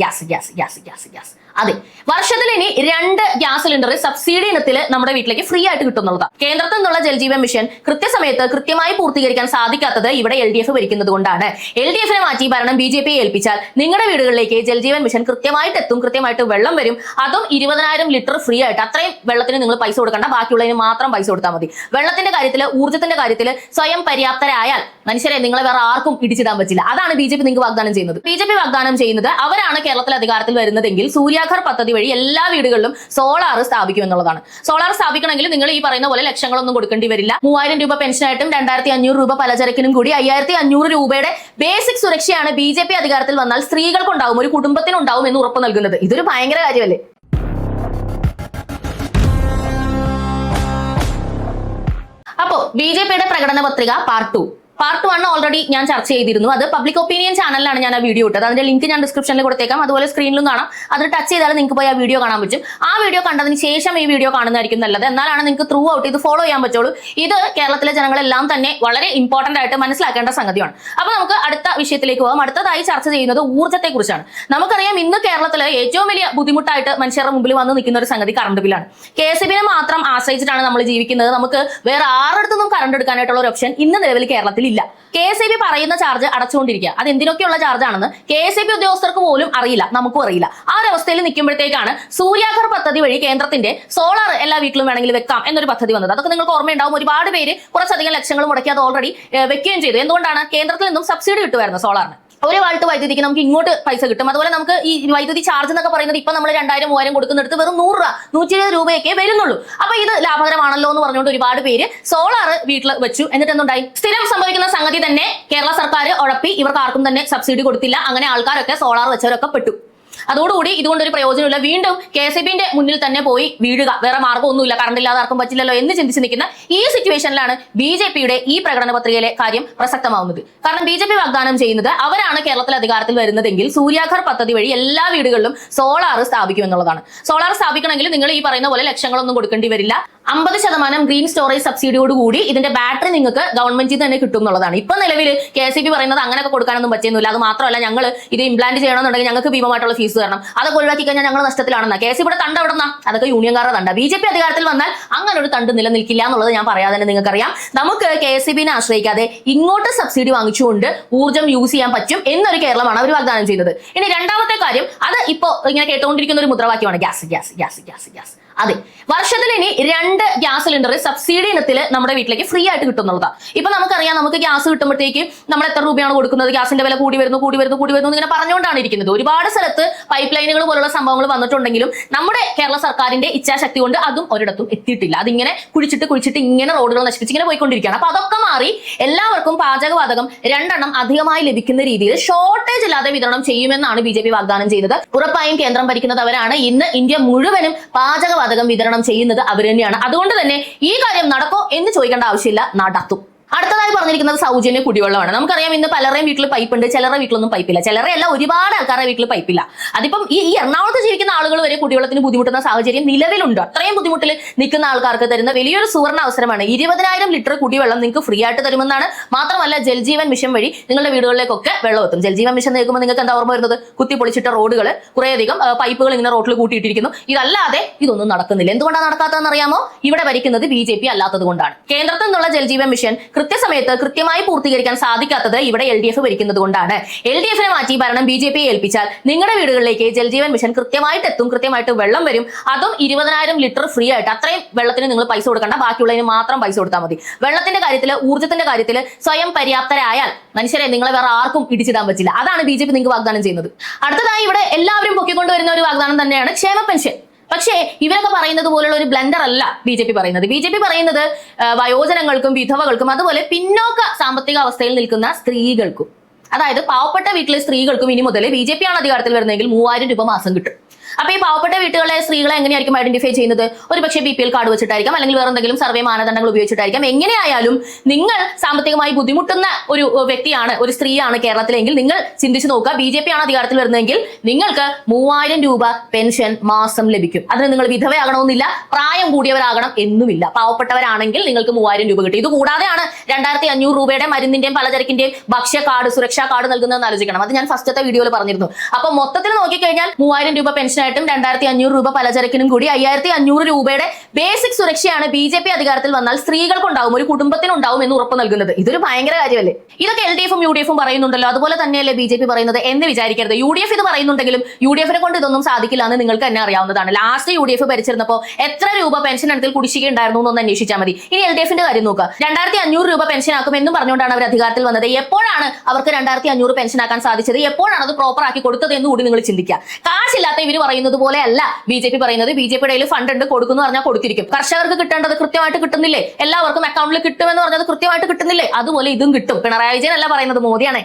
Gas. അതെ, വർഷത്തിൽ ഇനി 2 ഗ്യാസ് സിലിണ്ടർ സബ്സിഡി ഇനത്തിൽ നമ്മുടെ വീട്ടിലേക്ക് ഫ്രീ ആയിട്ട് കിട്ടുന്നുള്ളതാണ്. കേന്ദ്രത്തിൽ നിന്നുള്ള ജൽജീവൻ മിഷൻ കൃത്യസമയത്ത് കൃത്യമായി പൂർത്തീകരിക്കാൻ സാധിക്കാത്തത് ഇവിടെ LDF ഭരിക്കുന്നത് കൊണ്ടാണ്. LDF മാറ്റി ഭരണം BJP ഏൽപ്പിച്ചാൽ നിങ്ങളുടെ വീടുകളിലേക്ക് ജൽജീവൻ മിഷൻ കൃത്യമായിട്ട് എത്തും, കൃത്യമായിട്ട് വെള്ളം വരും. അതും 20,000 ലിറ്റർ ഫ്രീ ആയിട്ട്. അത്രയും വെള്ളത്തിന് നിങ്ങൾ പൈസ കൊടുക്കണ്ട, ബാക്കിയുള്ളതിന് മാത്രം പൈസ കൊടുത്താൽ മതി. വെള്ളത്തിന്റെ കാര്യത്തിൽ, ഊർജ്ജത്തിന്റെ കാര്യത്തിൽ സ്വയം പര്യാപ്തരായാൽ മനുഷ്യരെ നിങ്ങളെ വേറെ ആർക്കും ഇടിച്ചിടാൻ പറ്റില്ല. അതാണ് BJP നിങ്ങൾക്ക് വാഗ്ദാനം ചെയ്യുന്നത്. BJP വാഗ്ദാനം ചെയ്യുന്നത് അവരാണ് കേരളത്തിൽ അധികാരത്തിൽ വരുന്നതെങ്കിൽ സൂര്യാഘർ പദ്ധതി വഴി എല്ലാ വീടുകളിലും സോളാർ സ്ഥാപിക്കും എന്നുള്ളതാണ്. സോളാർ സ്ഥാപിക്കണമെങ്കിൽ നിങ്ങൾ ഈ പറയുന്ന പോലെ ലക്ഷങ്ങളൊന്നും കൊടുക്കേണ്ടി വരില്ല. 3000 രൂപ പെൻഷനായിട്ടും 2500 രൂപ പലചരക്കിനും കൂടി 5500 രൂപയുടെ ബേസിക് സുരക്ഷയാണ് BJP അധികാരത്തിൽ വന്നാൽ സ്ത്രീകൾക്കുണ്ടാവും, ഒരു കുടുംബത്തിനുണ്ടാവും എന്ന് ഉറപ്പ് നൽകുന്നത്. ഇതൊരു ഭയങ്കര കാര്യമല്ലേ? അപ്പോ BJPയുടെ പ്രകടന പത്രിക പാർട്ട് 1 ഓൾറെഡി ഞാൻ ചർച്ച ചെയ്തിരുന്നു. അത് പബ്ലിക് ഒപ്പീനിയൻ ചാനലിലാണ് ഞാൻ ആ വീഡിയോ ഇട്ടത്. അതിന്റെ ലിങ്ക് ഞാൻ ഡിസ്ക്രിപ്ഷനിൽ കൊടുത്തേക്കാം, അതുപോലെ സ്ക്രീനിലും കാണാം. അത് ടച്ച് ചെയ്താൽ നിങ്ങൾക്ക് പോയി ആ വീഡിയോ കാണാൻ പറ്റും. ആ വീഡിയോ കണ്ടതിന് ശേഷം ഈ വീഡിയോ കാണുന്നതായിരിക്കും നല്ലത്. എന്നാലാണ് നിങ്ങൾക്ക് ത്രൂ ഔട്ട് ഇത് ഫോളോ ചെയ്യാൻ പറ്റുള്ളൂ. ഇത് കേരളത്തിലെ ജനങ്ങളെല്ലാം തന്നെ വളരെ ഇമ്പോർട്ടന്റ് ആയിട്ട് മനസ്സിലാക്കേണ്ട സംഗതിയാണ്. അപ്പൊ നമുക്ക് അടുത്ത വിഷയത്തിലേക്ക് പോകാം. അടുത്തതായി ചർച്ച ചെയ്യുന്നത് ഊർജ്ജത്തെ കുറിച്ചാണ്. നമുക്കറിയാം, ഇന്ന് കേരളത്തിലെ ഏറ്റവും വലിയ ബുദ്ധിമുട്ടായിട്ട് മനുഷ്യരുടെ മുമ്പിൽ വന്ന് നിൽക്കുന്ന ഒരു സംഗതി കറണ്ട് ബില്ലാണ്. KSEBിനെ മാത്രം ആശ്രയിച്ചിട്ടാണ് നമ്മൾ ജീവിക്കുന്നത്. നമുക്ക് വേറെ ആരുടെടുത്തൊന്നും കറണ്ട് എടുക്കാനായിട്ടുള്ള ഒരു ഓപ്ഷൻ ഇന്ന് നിലവിൽ കേരളത്തിൽ ഇല്ല. KSEB പറയുന്ന ചാർജ് അടച്ചുകൊണ്ടിരിക്കുക. അത് എന്തിനൊക്കെയുള്ള ചാർജ് ആണെന്ന് KSEB ഉദ്യോഗസ്ഥർക്ക് പോലും അറിയില്ല, നമുക്കും അറിയില്ല. ആ ഒരു അവസ്ഥയിൽ നിൽക്കുമ്പോഴത്തേക്കാണ് സൂര്യാഘർ പദ്ധതി വഴി കേന്ദ്രത്തിന്റെ സോളാർ എല്ലാ വീട്ടിലും വേണമെങ്കിൽ വെക്കാം എന്നൊരു പദ്ധതി വന്നത്. അതൊക്കെ നിങ്ങൾക്ക് ഓർമ്മയുണ്ടാവും. ഒരുപാട് പേര് കുറച്ചധികം ലക്ഷങ്ങൾ മുടക്കി അത് ഓൾറെഡി വെക്കുകയും ചെയ്തു. എന്തുകൊണ്ടാണ്? കേന്ദ്രത്തിൽ നിന്നും സബ്സിഡി കിട്ടുമായിരുന്നു സോളാറിന്. ഒരു വാൾട്ട് വൈദ്യുതിക്ക് നമുക്ക് ഇങ്ങോട്ട് പൈസ കിട്ടും. അതുപോലെ നമുക്ക് ഈ വൈദ്യുതി ചാർജ് എന്നൊക്കെ പറയുന്നത് ഇപ്പൊ നമ്മൾ 2000-3000 കൊടുക്കുന്നിടത്ത് വെറും 100 രൂപ 120 രൂപയൊക്കെ വരുന്നുള്ളൂ. അപ്പൊ ഇത് ലാഭകരമാണല്ലോ എന്ന് പറഞ്ഞുകൊണ്ട് ഒരുപാട് പേര് സോളാർ വീട്ടിൽ വെച്ചു. എന്നിട്ട് എന്തുണ്ടായി? സ്ഥിരം സംഭവിക്കുന്ന സംഗതി തന്നെ കേരള സർക്കാർ ഉഴപ്പി ഇവർക്ക് ആർക്കും തന്നെ സബ്സിഡി കൊടുത്തില്ല. അങ്ങനെ ആൾക്കാരൊക്കെ സോളാർ വെച്ചവരൊക്കെ പെട്ടു. അതോടുകൂടി ഇതുകൊണ്ടൊരു പ്രയോജനമില്ല. വീണ്ടും KSEBിന്റെ മുന്നിൽ തന്നെ പോയി വീഴുക. വേറെ മാർഗ്ഗമൊന്നുമില്ല, കറണ്ട് ഇല്ലാതെ ആർക്കും പറ്റില്ലല്ലോ എന്ന് ചിന്തിച്ച് നിൽക്കുന്ന ഈ സിറ്റുവേഷനിലാണ് BJPയുടെ ഈ പ്രകടന പത്രികയിലെ കാര്യം പ്രസക്തമാവുന്നത്. കാരണം BJP വാഗ്ദാനം ചെയ്യുന്നത് അവരാണ് കേരളത്തിൽ അധികാരത്തിൽ വരുന്നതെങ്കിൽ സൂര്യാഘർ പദ്ധതി വഴി എല്ലാ വീടുകളിലും സോളാർ സ്ഥാപിക്കും എന്നുള്ളതാണ്. സോളാർ സ്ഥാപിക്കണമെങ്കിൽ നിങ്ങൾ ഈ പറയുന്ന പോലെ ലക്ഷങ്ങളൊന്നും കൊടുക്കേണ്ടി വരില്ല. 50% ഗ്രീൻ സ്റ്റോറേജ് സബ്സിഡിയോട് കൂടി ഇതിന്റെ ബാറ്ററി നിങ്ങൾക്ക് ഗവൺമെന്റിൽ തന്നെ കിട്ടും എന്നുള്ളതാണ്. ഇപ്പൊ നിലവിൽ KSEB പറയുന്നത് അങ്ങനെയൊക്കെ കൊടുക്കാനൊന്നും പറ്റുന്നില്ല. അത് മാത്രമല്ല, ഞങ്ങൾ ഇത് ഇംപ്ലാന്റ് ചെയ്യണമെന്നുണ്ടെങ്കിൽ ഞങ്ങൾക്ക് ഭീമമായിട്ടുള്ള ഫീസ് തരണം, അതൊക്കെ ഒഴിവാക്കി കഴിഞ്ഞാൽ ഞങ്ങൾ നഷ്ടത്തിലാണെന്ന. KSEBിയുടെ തണ്ട് എവിടെന്നാ? അതൊക്കെ യൂണിയൻകാരുടെ തണ്ട. BJP അധികാരത്തിൽ വന്നാൽ അങ്ങനെ ഒരു തണ്ട് നിലനിൽക്കില്ല എന്നുള്ളത് ഞാൻ പറയാതെ തന്നെ നിങ്ങൾക്കറിയാം. നമുക്ക് KSEBിനെ ആശ്രയിക്കാതെ ഇങ്ങോട്ട് സബ്സിഡി വാങ്ങിച്ചുകൊണ്ട് ഊർജ്ജം യൂസ് ചെയ്യാൻ പറ്റും എന്നൊരു കേരളമാണ് അവർ വാഗ്ദാനം ചെയ്യുന്നത്. ഇനി രണ്ടാമത്തെ കാര്യം, അത് ഇപ്പോ ഇങ്ങനെ കേട്ടുകൊണ്ടിരിക്കുന്ന ഒരു മുദ്രാവാക്യമാണ് ഗ്യാസ്. അതെ, വർഷത്തിൽ ഇനി 2 ഗ്യാസ് സിലിണ്ടർ സബ്സിഡി ഇനത്തിൽ നമ്മുടെ വീട്ടിലേക്ക് ഫ്രീ ആയിട്ട് കിട്ടുന്നുള്ളതാണ്. ഇപ്പൊ നമുക്കറിയാം, നമുക്ക് ഗ്യാസ് കിട്ടുമ്പോഴത്തേക്ക് നമ്മൾ എത്ര രൂപയാണ് കൊടുക്കുന്നത്, ഗ്യാസിന്റെ വില കൂടി വരുന്നു ഇങ്ങനെ പറഞ്ഞുകൊണ്ടാണ് ഇരിക്കുന്നത്. ഒരുപാട് സ്ഥലത്ത് പൈപ്പ് ലൈനുകൾ പോലുള്ള സംഭവങ്ങൾ വന്നിട്ടുണ്ടെങ്കിലും നമ്മുടെ കേരള സർക്കാരിന്റെ ഇച്ഛാശക്തി കൊണ്ട് അതും ഒരിടത്തും എത്തിയിട്ടില്ല. അതിങ്ങനെ കുഴിച്ചിട്ട് ഇങ്ങനെ റോഡുകൾ നശിപ്പിച്ച് ഇങ്ങനെ പോയിക്കൊണ്ടിരിക്കുകയാണ്. അപ്പൊ അതൊക്കെ മാറി എല്ലാവർക്കും പാചകവാതകം 2 എണ്ണം അധികമായി ലഭിക്കുന്ന രീതിയിൽ ഷോർട്ടേജ് ഇല്ലാതെ വിതരണം ചെയ്യുമെന്നാണ് BJP വാഗ്ദാനം ചെയ്തത്. ഉറപ്പായും കേന്ദ്രം ഭരിക്കുന്നത് അവരാണ്. ഇന്ന് ഇന്ത്യ മുഴുവനും പാചകവാതകം വിതരണം ചെയ്യുന്നത് അവർ തന്നെയാണ്. അതുകൊണ്ട് തന്നെ ഈ കാര്യം നടക്കോ എന്ന് ചോദിക്കേണ്ട ആവശ്യമില്ല, നടത്തും. അടുത്തതായി പറഞ്ഞിരിക്കുന്നത് സൗജന്യ കുടിവെള്ളമാണ്. നമുക്കറിയാം, ഇന്ന് പലരുടെയും വീട്ടിൽ പൈപ്പ് ഉണ്ട്, ചിലരുടെ വീട്ടിലൊന്നും പൈപ്പില്ല. ചിലരെ അല്ല, ഒരുപാട് ആൾക്കാരുടെ വീട്ടിൽ പൈപ്പില്ല. അതിപ്പം ഈ എറണാകുളത്ത് ജീവിക്കുന്ന ആളുകൾ വരെ കുടിവെള്ളത്തിന് ബുദ്ധിമുട്ടുന്ന സാഹചര്യം നിലവിലുണ്ട്. അത്രയും ബുദ്ധിമുട്ടിൽ നിൽക്കുന്ന ആൾക്കാർക്ക് തരുന്ന വലിയൊരു സുവർണ അവസരമാണ്. 20,000 ലിറ്റർ കുടിവെള്ളം നിങ്ങൾക്ക് ഫ്രീ ആയിട്ട് തരുമെന്നാണ്. മാത്രമല്ല, ജൽജീവൻ മിഷൻ വഴി നിങ്ങളുടെ വീടുകളിലേക്കൊക്കെ വെള്ളം എത്തും. ജൽജീവൻ മിഷൻ കേൾക്കുമ്പോൾ നിങ്ങൾക്ക് എന്താ ഓർമ്മ വരുന്നത്? കുത്തിപ്പൊളിച്ചിട്ട റോഡുകൾ, കുറേയധികം പൈപ്പുകൾ ഇങ്ങനെ റോഡിൽ കൂട്ടിയിട്ടിരിക്കുന്നു. ഇതല്ലാതെ ഇതൊന്നും നടക്കുന്നില്ല. എന്തുകൊണ്ടാണ് നടക്കാത്തതെന്ന് അറിയാമോ? ഇവിടെ ഭരിക്കുന്നത് BJP അല്ലാത്തത് കൊണ്ടാണ്. കേന്ദ്രത്തിൽ നിന്നുള്ള ജൽജീവൻ മിഷൻ കൃത്യസമയത്ത് കൃത്യമായി പൂർത്തീകരിക്കാൻ സാധിക്കാത്തത് ഇവിടെ LDF ഭരിക്കുന്നത് കൊണ്ടാണ്. LDFനെ മാറ്റി ഭരണം BJP ഏൽപ്പിച്ചാൽ നിങ്ങളുടെ വീടുകളിലേക്ക് ജൽജീവൻ മിഷൻ കൃത്യമായിട്ട് എത്തും, കൃത്യമായിട്ട് വെള്ളം വരും. അതും 20,000 ലിറ്റർ ഫ്രീ ആയിട്ട്. അത്രയും വെള്ളത്തിന് നിങ്ങൾ പൈസ കൊടുക്കണ്ട, ബാക്കിയുള്ളതിന് മാത്രം പൈസ കൊടുത്താൽ മതി. വെള്ളത്തിന്റെ കാര്യത്തിൽ, ഊർജ്ജത്തിന്റെ കാര്യത്തിൽ സ്വയം പര്യാപ്തരായാൽ മനുഷ്യരെ നിങ്ങളെ വേറെ ആർക്കും ഇടിച്ചിടാൻ പറ്റില്ല. അതാണ് BJP നിങ്ങൾക്ക് വാഗ്ദാനം ചെയ്യുന്നത്. അടുത്തതായി ഇവിടെ എല്ലാവരും പൊക്കിക്കൊണ്ടുവരുന്ന ഒരു വാഗ്ദാനം തന്നെയാണ് ക്ഷേമ പെൻഷൻ. പക്ഷേ ഇവരൊക്കെ പറയുന്നത് പോലുള്ള ഒരു ബ്ലണ്ടർ അല്ല BJP പറയുന്നത്. BJP പറയുന്നത് വയോജനങ്ങൾക്കും വിധവകൾക്കും അതുപോലെ പിന്നോക്ക സാമ്പത്തിക അവസ്ഥയിൽ നിൽക്കുന്ന സ്ത്രീകൾക്കും, അതായത് പാവപ്പെട്ട വീട്ടിലെ സ്ത്രീകൾക്കും ഇനി മുതൽ BJP ആണ് അധികാരത്തിൽ വരുന്നതെങ്കിൽ 3000 രൂപ മാസം കിട്ടും. അപ്പൊ ഈ പാവപ്പെട്ട വീട്ടുകളിലെ സ്ത്രീകളെ എങ്ങനെയായിരിക്കും ഐഡന്റിഫൈ ചെയ്യുന്നത്? ഒരു പക്ഷേ BPL കാർഡ് വെച്ചിട്ടായിരിക്കാം, അല്ലെങ്കിൽ വേറെ എന്തെങ്കിലും സർവേ മാനദണ്ഡങ്ങൾ ഉപയോഗിച്ചിട്ടായിരിക്കാം. എങ്ങനെയായാലും നിങ്ങൾ സാമ്പത്തികമായി ബുദ്ധിമുട്ടുന്ന ഒരു വ്യക്തിയാണ്, ഒരു സ്ത്രീയാണ് കേരളത്തിലെങ്കിൽ നിങ്ങൾ ചിന്തിച്ചു നോക്കുക, BJP ആണ് അധികാരത്തിൽ വരുന്നതെങ്കിൽ നിങ്ങൾക്ക് 3000 രൂപ പെൻഷൻ മാസം ലഭിക്കും. അതിന് നിങ്ങൾ വിധവയാകണമെന്നില്ല, പ്രായം കൂടിയവരാകണം എന്നുമില്ല. പാവപ്പെട്ടവരാണെങ്കിൽ നിങ്ങൾക്ക് 3000 രൂപ കിട്ടും. ഇത് കൂടാതെയാണ് 2500 രൂപയുടെ മരുന്നിന്റെയും പലചരക്കിന്റെയും ഭക്ഷ്യ കാർഡ്, സുരക്ഷാ കാർഡ് നൽകുന്നതെന്ന് ആലോചിക്കണം. അത് ഞാൻ ഫസ്റ്റത്തെ വീഡിയോയിൽ പറഞ്ഞിരുന്നു. അപ്പൊ മൊത്തത്തിൽ നോക്കിക്കഴിഞ്ഞാൽ 3000 രൂപ പെൻഷനായിട്ടും 2500 രൂപ പലചരക്കിനും കൂടി 5500 രൂപയുടെ ബേസിക് സുരക്ഷയാണ് BJP അധികാരത്തിൽ വന്നാൽ സ്ത്രീകൾക്കുണ്ടാവും, ഒരു കുടുംബത്തിനുണ്ടാവും എന്ന് ഉറപ്പ് നൽകുന്നത്. ഇതൊരു ഭയങ്കര കാര്യമല്ലേ? ഇതൊക്കെ LDFും UDFും പറയുന്നുണ്ടല്ലോ, അതുപോലെ തന്നെയല്ലേ BJP പറയുന്നത് എന്ന് വിചാരിക്കരുത്. UDF ഇത് പറയുന്നുണ്ടെങ്കിലും UDFിനെ കൊണ്ട് ഇതൊന്നും സാധിക്കില്ല എന്ന് നിങ്ങൾക്ക് തന്നെ അറിയാവുന്നതാണ്. ലാസ്റ്റ് UDF ഭരിച്ചിരുന്നപ്പോൾ എത്ര രൂപ പെൻഷൻ ഇനത്തിൽ കുടിശ്ശിക ഉണ്ടായിരുന്നു എന്നൊന്ന് അന്വേഷിച്ചാൽ മതി. ഇനി LDFിന്റെ കാര്യം നോക്കുക. 2500 രൂപ പെൻഷൻ ആക്കും എന്നും പറഞ്ഞുകൊണ്ടാണ് അവർ അധികാരത്തിൽ വന്നത്. എപ്പോഴാണ് അവർക്ക് 2500 പെൻഷൻ ആക്കാൻ സാധിച്ചത്? എപ്പോഴാണ് അത് പ്രോപ്പർ ആക്കി കൊടുത്തത് എന്ന് കൂടി നിങ്ങൾ ചിന്തിക്കുക. കാശില്ലാത്ത ഇവർ പറയുന്നത് പോലെ അല്ല BJP പറയുന്നത്. BJPയുടെ ഫണ്ട് ഉണ്ട്, കൊടുക്കുന്നു പറഞ്ഞാൽ കൊടുത്തിരിക്കും. കർഷകർക്ക് കിട്ടേണ്ടത് കൃത്യമായിട്ട് കിട്ടുന്നില്ലേ? എല്ലാവർക്കും അക്കൗണ്ടിൽ കിട്ടുമെന്ന് പറഞ്ഞത് കൃത്യമായിട്ട് കിട്ടുന്നില്ലേ? അതുപോലെ ഇതും കിട്ടും. പിണറായി വിജയൻ അല്ല പറയുന്നത്, മോദിയാണ്.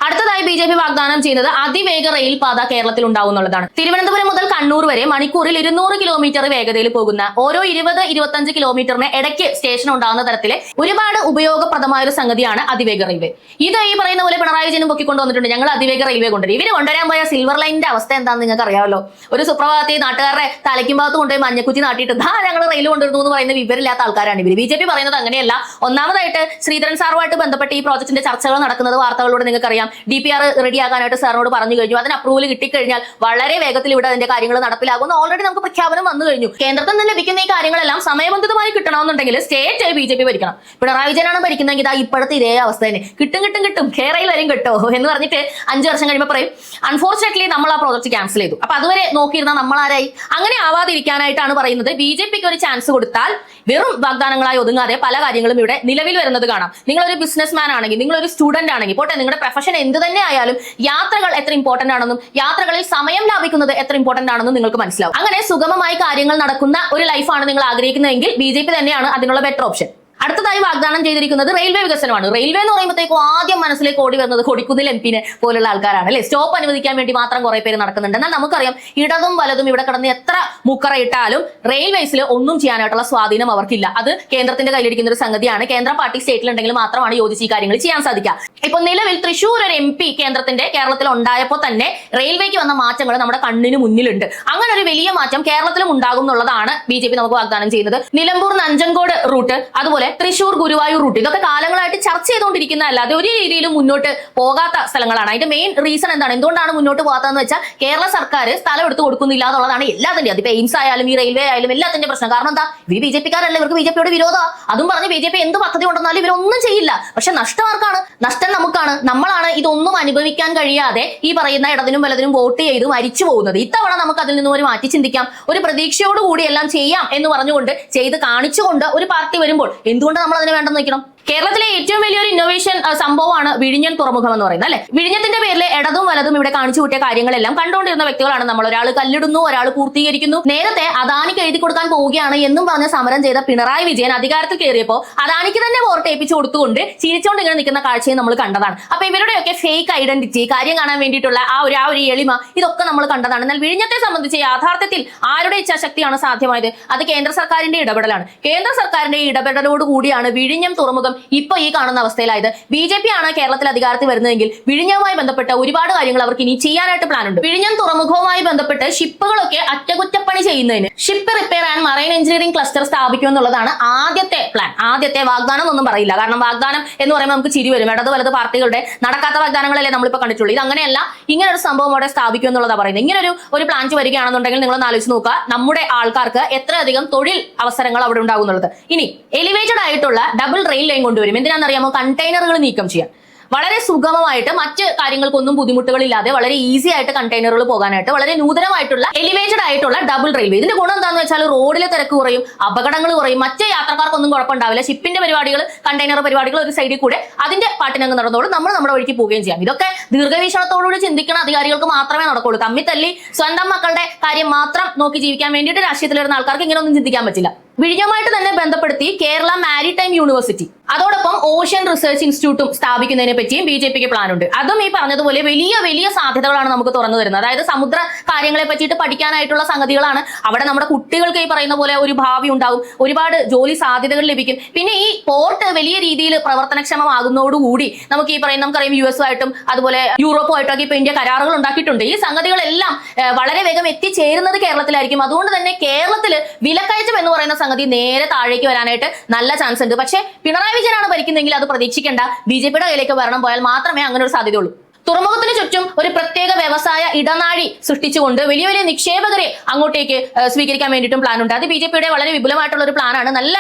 അടുത്തതായി BJP വാഗ്ദാനം ചെയ്യുന്നത് അതിവേഗ റെയിൽ പാത കേരളത്തിൽ ഉണ്ടാവും എന്നുള്ളതാണ്. തിരുവനന്തപുരം മുതൽ കണ്ണൂർ വരെ മണിക്കൂറിൽ 200 കിലോമീറ്റർ വേഗതയിൽ പോകുന്ന, ഓരോ 20-25 കിലോമീറ്ററിന് ഇടയ്ക്ക് സ്റ്റേഷൻ ഉണ്ടാകുന്ന തരത്തിലെ ഒരുപാട് ഉപയോഗപ്രദമായ ഒരു സംഗതിയാണ് അതിവേഗ റെയിൽവേ. ഇത് ഈ പറയുന്ന പോലെ പിണറായി വിജയനും പൊക്കിക്കൊണ്ടുവന്നിട്ടുണ്ട്. ഞങ്ങൾ അതിവേഗ റെയിൽവേ കൊണ്ടുവരും. ഇവര് കൊണ്ടുവരാൻ പോയ സിൽവർ ലൈനിന്റെ അവസ്ഥ എന്താണെന്ന് നിങ്ങൾക്ക് അറിയാമല്ലോ. ഒരു സുപ്രഭാതത്തിൽ നാട്ടുകാരുടെ തലയ്ക്കും ഭാഗത്ത് കൊണ്ടുപോയി മഞ്ഞക്കുറ്റി നാട്ടിയിട്ട് ഞങ്ങൾ റെയിൽ കൊണ്ടുവരുന്നു എന്ന് പറയുന്ന വിവരമില്ലാത്ത ആൾക്കാരാണ് ഇവർ. BJP പറയുന്നത് അങ്ങനെയല്ല. ഒന്നാമതായിട്ട് ശ്രീധരൻ സാറുമായിട്ട് ബന്ധപ്പെട്ട് ഈ പ്രോജക്ടിന്റെ ചർച്ചകൾ നടക്കുന്നത് വാർത്തകളിലൂടെ നിങ്ങൾക്ക് DPR റെഡിയാക്കാനായിട്ട് സാറിനോട് പറഞ്ഞു കഴിഞ്ഞു. അതിന് അപ്രൂവൽ കിട്ടിക്കഴിഞ്ഞാൽ വളരെ വേഗത്തിൽ ഇവിടെ അതിന്റെ കാര്യങ്ങൾ നടപ്പിലാകുന്നു. ഓൾറെഡി നമുക്ക് പ്രഖ്യാപനം വന്നു കഴിഞ്ഞു. കേന്ദ്രത്തിൽ നിന്ന് ലഭിക്കുന്ന ഈ കാര്യങ്ങളെല്ലാം സമയബന്ധിതമായി കിട്ടണമെന്നുണ്ടെങ്കിൽ സ്റ്റേറ്റ് BJP ഭരിക്കണം. പിണറായി വിജയനാണ് ഭരിക്കുന്നതെങ്കിൽ ഇതാ ഇപ്പോഴത്തെ ഇതേ അവസ്ഥ തന്നെ. കിട്ടും കേരളയിൽ വരും കിട്ടോ എന്ന് പറഞ്ഞിട്ട് 5 വർഷം കഴിയുമ്പോൾ പറയും അൺഫോർച്ചുനേറ്റ്ലി നമ്മൾ ആ പ്രോജക്ട് ക്യാൻസൽ ചെയ്തു. അപ്പൊ അതുവരെ നോക്കിയിരുന്ന നമ്മളാരായി? അങ്ങനെ ആവാതിരിക്കാനായിട്ടാണ് പറയുന്നത്. BJPക്ക് ഒരു ചാൻസ് കൊടുത്താൽ വെറും വാഗ്ദാനങ്ങളായി ഒതുങ്ങാതെ പല കാര്യങ്ങളും ഇവിടെ നിലവിൽ വരുന്നത് കാണാം. നിങ്ങളൊരു ബിസിനസ്മാൻ ആണെങ്കിൽ, നിങ്ങളൊരു സ്റ്റുഡന്റ് ആണെങ്കിൽ, പോട്ടെ നിങ്ങളുടെ പ്രൊഫഷൻ എന്ത് തന്നെ ആയാലും യാത്രകൾ എത്ര ഇമ്പോർട്ടന്റ് ആണെന്നും യാത്രകളിൽ സമയം ലാഭിക്കുന്നത് എത്ര ഇമ്പോർട്ടന്റ് ആണെന്നും നിങ്ങൾക്ക് മനസ്സിലാവും. അങ്ങനെ സുഗമമായി കാര്യങ്ങൾ നടക്കുന്ന ഒരു ലൈഫാണ് നിങ്ങൾ ആഗ്രഹിക്കുന്നതെങ്കിൽ BJP തന്നെയാണ് അതിനുള്ള ബെറ്റർ ഓപ്ഷൻ. അടുത്തതായി വാഗ്ദാനം ചെയ്തിരിക്കുന്നത് റെയിൽവേ വികസനമാണ്. റെയിൽവേ എന്ന് പറയുമ്പോഴത്തേക്കും ആദ്യം മനസ്സിലേക്ക് ഓടി വരുന്നത് കൊടിക്കുന്നിൽ MP പോലുള്ള ആൾക്കാരാണ് അല്ലെ. സ്റ്റോപ്പ് അനുവദിക്കാൻ വേണ്ടി മാത്രം കുറെ പേര് നടക്കുന്നുണ്ട്. എന്നാൽ നമുക്കറിയാം ഇടതും വലതും ഇവിടെ കിടന്ന് എത്ര മുക്കറയിട്ടാലും റെയിൽവേസിൽ ഒന്നും ചെയ്യാനായിട്ടുള്ള സ്വാധീനം അവർക്കില്ല. അത് കേന്ദ്രത്തിന്റെ കയ്യിലിരിക്കുന്ന ഒരു സംഗതിയാണ്. കേന്ദ്ര പാർട്ടി സ്റ്റേറ്റിലുണ്ടെങ്കിൽ മാത്രമാണ് യോജിച്ച് ഈ കാര്യങ്ങൾ ചെയ്യാൻ സാധിക്കുക. ഇപ്പൊ നിലവിൽ തൃശ്ശൂർ ഒരു MP കേരളത്തിൽ ഉണ്ടായപ്പോൾ തന്നെ റെയിൽവേക്ക് വന്ന മാറ്റങ്ങൾ നമ്മുടെ കണ്ണിന് മുന്നിലുണ്ട്. അങ്ങനെ ഒരു വലിയ മാറ്റം കേരളത്തിലും ഉണ്ടാകും എന്നുള്ളതാണ് BJP നമുക്ക് വാഗ്ദാനം ചെയ്യുന്നത്. നിലമ്പൂർ നഞ്ചൻകോട് റൂട്ട്, അതുപോലെ തൃശ്ശൂർ ഗുരുവായൂർ റൂട്ട്, ഇതൊക്കെ കാലങ്ങളായിട്ട് ചർച്ച ചെയ്തുകൊണ്ടിരിക്കുന്ന അല്ലാതെ ഒരു രീതിയിലും മുന്നോട്ട് പോകാത്ത സ്ഥലങ്ങളാണ്. അതിന്റെ മെയിൻ റീസൺ എന്താണ്, എന്തുകൊണ്ടാണ് മുന്നോട്ട് പോകാത്തതെന്ന് വെച്ചാൽ കേരള സർക്കാർ സ്ഥലം എടുത്ത് കൊടുക്കുന്നില്ല എന്നുള്ളതാണ് എല്ലാത്തിന്റെയും. അതിപ്പോ എയിംസ് ആയാലും ഈ റെയിൽവേ ആയാലും എല്ലാത്തിന്റെ പ്രശ്നം. കാരണം എന്താ, ഇവർ BJPക്കാരല്ല, ഇവർക്ക് BJPയോട് വിരോധം. അതും പറഞ്ഞ് BJP എന്ത് പദ്ധതി കൊണ്ടുവന്നാലും ഇവരൊന്നും ചെയ്യില്ല. പക്ഷെ നഷ്ടം ആർക്കാണ്? നഷ്ടം നമുക്കാണ്. നമ്മളാണ് ഇതൊന്നും അനുഭവിക്കാൻ കഴിയാതെ ഈ പറയുന്ന ഇടതിനും വലതിനും വോട്ട് ചെയ്ത് മരിച്ചു പോകുന്നത്. ഇത്തവണ നമുക്ക് അതിൽ നിന്നും ഒരു മാറ്റി ചിന്തിക്കാം. ഒരു പ്രതീക്ഷയോടുകൂടി എല്ലാം ചെയ്യാം എന്ന് പറഞ്ഞുകൊണ്ട് ചെയ്ത് കാണിച്ചുകൊണ്ട് ഒരു പാർട്ടി വരുമ്പോൾ എന്തുകൊണ്ട് നമ്മൾ അതിനെ വേണ്ടെന്ന് വെക്കണം? കേരളത്തിലെ ഏറ്റവും വലിയൊരു ഇന്നോവേഷൻ സംഭവമാണ് വിഴിഞ്ഞം തുറമുഖം എന്ന് പറയുന്നത് അല്ലെ. വിഴിഞ്ഞത്തിന്റെ പേരിൽ ഇടതും വലതും ഇവിടെ കാണിച്ചു കൂട്ടിയ കാര്യങ്ങളെല്ലാം കണ്ടുകൊണ്ടിരുന്ന വ്യക്തികളാണ് നമ്മൾ. ഒരാൾ കല്ലിടുന്നു, ഒരാൾ പൂർത്തീകരിക്കുന്നു. നേരത്തെ അദാനിക്ക് എഴുതി കൊടുക്കാൻ പോവുകയാണ് എന്നും പറഞ്ഞ് സമരം ചെയ്ത പിണറായി വിജയൻ അധികാരത്തിൽ കയറിയപ്പോൾ അദാനിക്ക് തന്നെ വോട്ട് ഏൽപ്പിച്ചു കൊടുത്തുകൊണ്ട് ചിരിച്ചുകൊണ്ട് ഇങ്ങനെ നിൽക്കുന്ന കാഴ്ചയും നമ്മൾ കണ്ടതാണ്. അപ്പൊ ഇവരുടെയൊക്കെ ഫേക്ക് ഐഡന്റിറ്റി, കാര്യം കാണാൻ വേണ്ടിയിട്ടുള്ള ആ ഒരു എളിമ, ഇതൊക്കെ നമ്മൾ കണ്ടതാണ്. എന്നാൽ വിഴിഞ്ഞത്തെ സംബന്ധിച്ച് യാഥാർത്ഥ്യത്തിൽ ആരുടെ ഇച്ഛാശക്തിയാണ് സാധ്യമായത്? അത് കേന്ദ്ര സർക്കാരിന്റെ ഇടപെടലാണ്. കേന്ദ്ര സർക്കാരിന്റെ ഇടപെടലോട് കൂടിയാണ് വിഴിഞ്ഞം തുറമുഖം ഇപ്പൊ ഈ കാണുന്ന അവസ്ഥയിലായത്. BJP ആണ് കേരളത്തിൽ അധികാരത്തിൽ വരുന്നതെങ്കിൽ വിഴിഞ്ഞവുമായി ബന്ധപ്പെട്ട ഒരുപാട് കാര്യങ്ങൾ അവർക്ക് ഇനി ചെയ്യാനായിട്ട് പ്ലാൻ ഉണ്ട്. വിഴിഞ്ഞം തുറമുഖവുമായി ബന്ധപ്പെട്ട് ഷിപ്പുകളൊക്കെ അറ്റകുറ്റപ്പണി ചെയ്യുന്നതിന് ship repair and marine engineering cluster സ്ഥാപിക്കും എന്നുള്ളതാണ് ആദ്യത്തെ പ്ലാൻ. ആദ്യത്തെ വാഗ്ദാനം ഒന്നും പറയില്ല. കാരണം വാഗ്ദാനം എന്ന് പറയുമ്പോൾ നമുക്ക് ചിരി വരും. ഇടത് വലത് പാർട്ടികളുടെ നടക്കാത്ത വാഗ്ദാനങ്ങളല്ലേ നമ്മളിപ്പോൾ കണ്ടിട്ടുള്ളൂ. ഇത് അങ്ങനെയല്ല, ഇങ്ങനെ ഒരു സംഭവം അവിടെ സ്ഥാപിക്കും എന്നുള്ളതാണ് പറയുന്നത്. ഇങ്ങനെ ഒരു പ്ലാൻ വരികയാണെന്നുണ്ടെങ്കിൽ നിങ്ങളൊന്ന് ആലോചിച്ച് നോക്കുക, നമ്മുടെ ആൾക്കാർക്ക് എത്രയധികം തൊഴിൽ അവസരങ്ങൾ അവിടെ ഉണ്ടാകും എന്നുള്ളത്. ഇനി എലിവേറ്റഡ് ആയിട്ടുള്ള ഡബിൾ റെയിൽ ലൈൻ കൊണ്ടുവരും. എന്തിനാണെന്നറിയാമോ? കണ്ടെയ്നറുകൾ നീക്കം ചെയ്യാൻ. വളരെ സുഗമമായിട്ട് മറ്റ് കാര്യങ്ങൾക്കൊന്നും ബുദ്ധിമുട്ടുകളില്ലാതെ വളരെ ഈസി ആയിട്ട് കണ്ടെയ്നറുകൾ പോകാനായിട്ട് വളരെ നൂതനമായിട്ടുള്ള എലിവേറ്റഡ് ആയിട്ടുള്ള ഡബിൾ റെയിൽവേ. ഇതിന്റെ ഗുണം എന്താണെന്ന് വെച്ചാൽ റോഡിലെ തിരക്ക് കുറയും, അപകടങ്ങൾ കുറയും, മറ്റ് യാത്രക്കാർക്കൊന്നും കുഴപ്പമുണ്ടാവില്ല. ഷിപ്പിന്റെ പരിപാടികൾ, കണ്ടെയ്നർ പരിപാടികൾ ഒരു സൈഡിൽ കൂടെ അതിന്റെ പാട്ടിനങ്ങ് നടന്നോളും, നമ്മൾ നമ്മുടെ വഴിക്ക് പോവുകയും ചെയ്യാം. ഇതൊക്കെ ദീർഘവീക്ഷണത്തോടുകൂടി ചിന്തിക്കുന്ന അധികാരികൾക്ക് മാത്രമേ നടക്കുള്ളൂ. തമ്മിൽ തല്ലി സ്വന്തം മക്കളുടെ കാര്യം മാത്രം നോക്കി ജീവിക്കാൻ വേണ്ടിയിട്ട് രാഷ്ട്രീയത്തിൽ വരുന്ന ആൾക്കാർക്ക് ഇങ്ങനെ ഒന്നും ചിന്തിക്കാൻ പറ്റില്ല. വിഴിഞ്ഞമായിട്ട് തന്നെ ബന്ധപ്പെടുത്തി കേരള മാരിടൈം യൂണിവേഴ്സിറ്റി, അതോടൊപ്പം ഓഷ്യൻ റിസർച്ച് ഇൻസ്റ്റിറ്റ്യൂട്ടും സ്ഥാപിക്കുന്നതിനെ പറ്റിയും BJPക്ക് പ്ലാൻ ഉണ്ട്. അതും ഈ പറഞ്ഞതുപോലെ വലിയ വലിയ സാധ്യതകളാണ് നമുക്ക് തുറന്നു തരുന്നത്. അതായത് സമുദ്ര കാര്യങ്ങളെ പറ്റിയിട്ട് പഠിക്കാനായിട്ടുള്ള സംഗതികളാണ്. അവിടെ നമ്മുടെ കുട്ടികൾക്ക് ഈ പറയുന്ന പോലെ ഒരു ഭാവി ഉണ്ടാവും, ഒരുപാട് ജോലി സാധ്യതകൾ ലഭിക്കും. പിന്നെ ഈ പോർട്ട് വലിയ രീതിയിൽ പ്രവർത്തനക്ഷമമാകുന്നതോടുകൂടി നമുക്ക് ഈ പറയുന്ന നമുക്കറിയാം US ആയിട്ടും അതുപോലെ യൂറോപ്പുമായിട്ടും ഒക്കെ ഇപ്പൊ ഇന്ത്യ കരാറുകൾ ഉണ്ടാക്കിയിട്ടുണ്ട്. ഈ സംഗതികളെല്ലാം വളരെ വേഗം എത്തിച്ചേരുന്നത് കേരളത്തിലായിരിക്കും. അതുകൊണ്ട് തന്നെ കേരളത്തിൽ വിലക്കയറ്റം എന്ന് പറയുന്ന സംഗതി നേരെ താഴേക്ക് വരാനായിട്ട് നല്ല ചാൻസ് ഉണ്ട്. പക്ഷേ പിണറായി വിജയനാണ് ഭരിക്കുന്നതെങ്കിൽ അത് പ്രതീക്ഷിക്കേണ്ട. BJPയുടെ കയ്യിലേക്ക് ഭരണം പോയാൽ മാത്രമേ അങ്ങനെ ഒരു സാധ്യതയുള്ളൂ. തുറമുഖത്തിന് ചുറ്റും ഒരു പ്രത്യേക വ്യവസായ ഇടനാഴി സൃഷ്ടിച്ചുകൊണ്ട് വലിയ വലിയ നിക്ഷേപകരെ അങ്ങോട്ടേക്ക് സ്വീകരിക്കാൻ വേണ്ടിയിട്ടും പ്ലാൻ ഉണ്ട്. അത് BJPയുടെ വളരെ വിപുലമായിട്ടുള്ള ഒരു പ്ലാനാണ്. നല്ല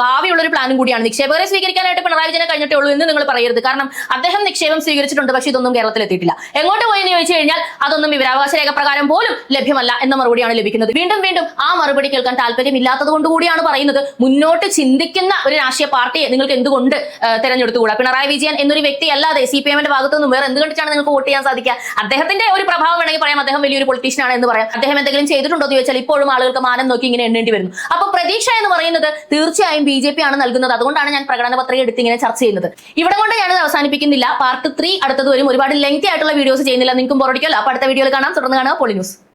ഭാവിയുള്ള ഒരു പ്ലാനും കൂടിയാണ്. നിക്ഷേപകരെ സ്വീകരിക്കാനായിട്ട് പിണറായി വിജയനെ കഴിഞ്ഞിട്ടേ ഉള്ളൂ എന്ന് നിങ്ങൾ പറയരുത്. കാരണം അദ്ദേഹം നിക്ഷേപം സ്വീകരിച്ചിട്ടുണ്ട്, പക്ഷേ ഇതൊന്നും കേരളത്തിൽ എത്തിയിട്ടില്ല. എങ്ങോട്ട് പോയി എന്ന് ചോദിച്ചു കഴിഞ്ഞാൽ അതൊന്നും വിവരാവകാശ രേഖ പ്രകാരം പോലും ലഭ്യമല്ല എന്ന മറുപടിയാണ് ലഭിക്കുന്നത്. വീണ്ടും വീണ്ടും ആ മറുപടി കേൾക്കാൻ താല്പര്യമില്ലാത്തത് കൊണ്ട് കൂടിയാണ് പറയുന്നത്. മുന്നോട്ട് ചിന്തിക്കുന്ന ഒരു രാഷ്ട്രീയ പാർട്ടിയെ നിങ്ങൾക്ക് എന്തുകൊണ്ട് തെരഞ്ഞെടുത്തുകൂടാ? പിണറായി വിജയൻ എന്നൊരു വ്യക്തി അല്ലാതെ CPMന്റെ ഭാഗത്തു നിന്നും വേറെ എന്തുകൊണ്ടാണ് നിങ്ങൾക്ക് വോട്ട് ചെയ്യാൻ സാധിക്കുക? അദ്ദേഹത്തിന്റെ ഒരു പ്രഭാവം വേണമെങ്കിൽ പറയാം, അദ്ദേഹം വലിയൊരു പൊളിറ്റീഷ്യൻ ആണ് എന്ന് പറയാം. അദ്ദേഹം എന്തെങ്കിലും ചെയ്തിട്ടുണ്ടോ എന്ന് ചോദിച്ചാൽ ഇപ്പോഴും ആളുകൾക്ക് മാനം നോക്കി ഇങ്ങനെ എണ്ണേണ്ടി വരുന്നു. അപ്പൊ പ്രതീക്ഷ എന്ന് പറയുന്നത് തീർച്ചയായും BJP ആണ് നൽകുന്നത്. അതുകൊണ്ടാണ് ഞാൻ പ്രകടന പത്രിക എടുത്ത് ഇങ്ങനെ ചർച്ച ചെയ്യുന്നത്. ഇവിടെ കൊണ്ട് ഞാനത് അവസാനിപ്പിക്കുന്നില്ല. പാർട്ട് 3 അടുത്തത് വരും. ഒരുപാട് ലെങ്തി ആയിട്ടുള്ള വീഡിയോസ് ചെയ്യുന്നില്ല, നിങ്ങൾക്കും ബോറടിക്കല്ലോ. അപ്പൊ അടുത്ത വീഡിയോയിൽ കാണാം. തുടർന്ന് കാണുക പോളി ന്യൂസ്.